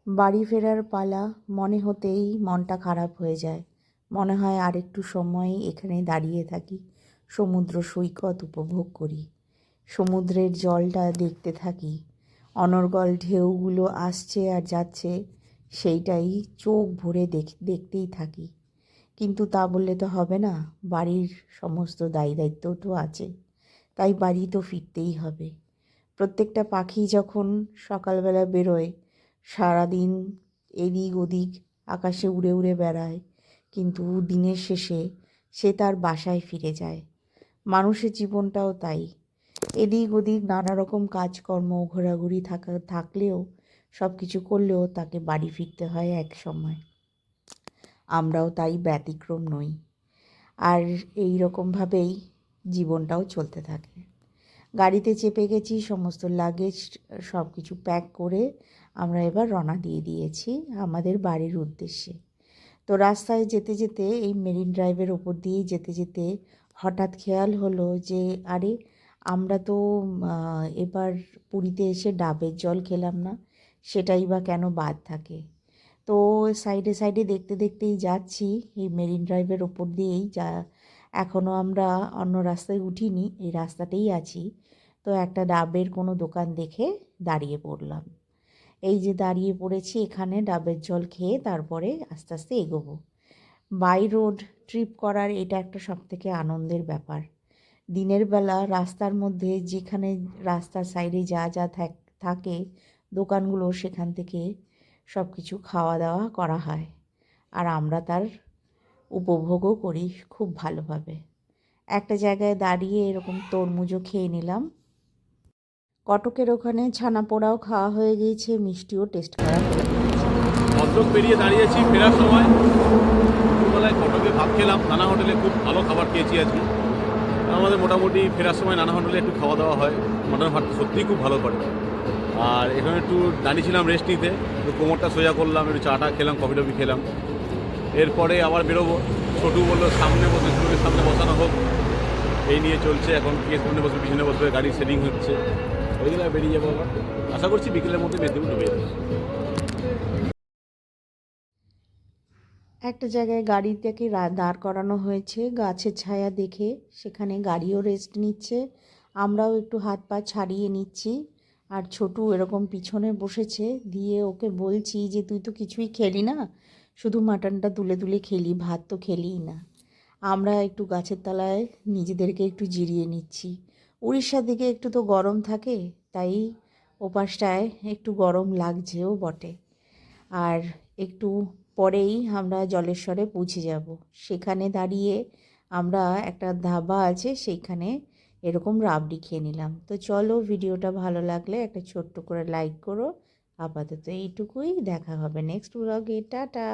বাড়ি ফেরার পালা মনে হতেই মনটা খারাপ হয়ে যায়। মনে হয় আর একটু সময় এখানে দাঁড়িয়ে থাকি, সমুদ্র সৈকত উপভোগ করি, সমুদ্রের জলটা দেখতে থাকি, অনর্গল ঢেউগুলো আসছে আর যাচ্ছে, সেইটাই চোখ ভরে দেখতেই থাকি। কিন্তু তা বললে তো হবে না, বাড়ির সমস্ত দায়িত্ব তো আছে, তাই বাড়ি তো ফিরতেই হবে। প্রত্যেকটা পাখি যখন সকালবেলা বেরোয়, সারাদিন এদিক ওদিক আকাশে উড়ে উড়ে বেড়ায়, কিন্তু দিনের শেষে সে তার বাসায় ফিরে যায়। মানুষের জীবনটাও তাই, এদিক ওদিক নানা রকম কাজকর্ম ঘোরাঘুরি থাকলেও সব কিছু করলেও তাকে বাড়ি ফিরতে হয় এক সময়। আমরাও তাই ব্যতিক্রম নই। আর এই রকমভাবেই জীবনটাও চলতে থাকে। গাড়িতে চেপে গেছি, সমস্ত লাগেজ সব কিছু প্যাক করে আমরা এবার রওনা দিয়ে দিয়েছি আমাদের বাড়ির উদ্দেশ্যে। তো রাস্তায় যেতে যেতে এই মেরিন ড্রাইভের ওপর দিয়েই যেতে যেতে হঠাৎ খেয়াল হলো যে আরে আমরা তো এবার পুরীতে এসে ডাবের জল খেলাম না, সেটাই বা কেন বাদ থাকে। তো সাইডে সাইডে দেখতে দেখতেই যাচ্ছি এই মেরিন ড্রাইভের ওপর দিয়েই, যা এখনও আমরা অন্য রাস্তায় উঠিনি, এই রাস্তাতেই আছি। তো একটা ডাবের কোনো দোকান দেখে দাঁড়িয়ে পড়লাম। এই যে দাঁড়িয়ে পড়েছি এখানে, ডাবের জল খেয়ে তারপরে আস্তে আস্তে এগোবো। বাই রোড ট্রিপ করার এটা একটা সবথেকে আনন্দের ব্যাপার। দিনের বেলা রাস্তার মধ্যে যেখানে রাস্তার সাইডে যা যা থাকে দোকানগুলো, সেখান থেকে সব কিছু খাওয়া দাওয়া করা হয়, আর আমরা তার উপভোগও করি খুব ভালোভাবে। একটা জায়গায় দাঁড়িয়ে এরকম তরমুজও খেয়ে নিলাম। কটকের ওখানে ছানা পোড়াও খাওয়া হয়ে গিয়েছে, মিষ্টিও টেস্ট করা হয়ে গিয়েছে। ভদ্রক পেরিয়ে দাঁড়িয়েছি ফেরার সময়। দুপুরবেলায় কটকে ভাত খেলাম, নানা হোটেলে খুব ভালো খাবার খেয়েছি আজকে। আমাদের মোটামুটি ফেরার সময় নানা হোটেলে একটু খাওয়া দাওয়া হয়, মটন ভাত সত্যিই খুব ভালো করে। আর এখানে একটু দাঁড়িয়েছিলাম রেস্ট নিতে, একটু কোমরটা সোজা করলাম, একটু চাটা খেলাম, কফি টফি খেলাম। এরপরে আবার বেরোবো। ছোটু বললো সামনে বসে, স্কুলের সামনে বসানো হোক, এই নিয়ে চলছে। এখন কে সামনে বসবে পিছনে বসবে, গাড়ি সেটিং হচ্ছে, ওইগুলো বেরিয়ে যাবো আবার। আশা করছি বিকেলের মধ্যে মেদিনীপুর ঢুকে যাবে। একটা জায়গায় গাড়িটাকে দাঁড় করানো হয়েছে গাছের ছায়া দেখে, সেখানে গাড়িও রেস্ট নিচ্ছে, আমরাও একটু হাত পা ছাড়িয়ে নিচ্ছি। আর ছোটু এরকম পিছনে বসেছে, দিয়ে ওকে বলছি যে তুই তো কিছুই খেলি না, শুধু মাটনটা তুলে তুলে খেলি, ভাত তো খেলিই না। আমরা একটু গাছের তলায় নিজেদেরকে একটু জিরিয়ে নিচ্ছি। উড়িষ্যার দিকে একটু তো গরম থাকে, তাই ওপাশটায় একটু গরম লাগছেও বটে। আর একটু পরেই আমরা জলেশ্বরে পৌঁছে যাব। সেখানে দাঁড়িয়ে আমরা একটা ধাবা আছে, সেইখানে এরকম রাবড়ি খেয়ে নিলাম। তো চলো, ভিডিওটা ভালো লাগলে একটা ছোট্ট করে লাইক করো। আপাতত এইটুকুই, দেখা হবে নেক্সট ব্লগে। টাটা।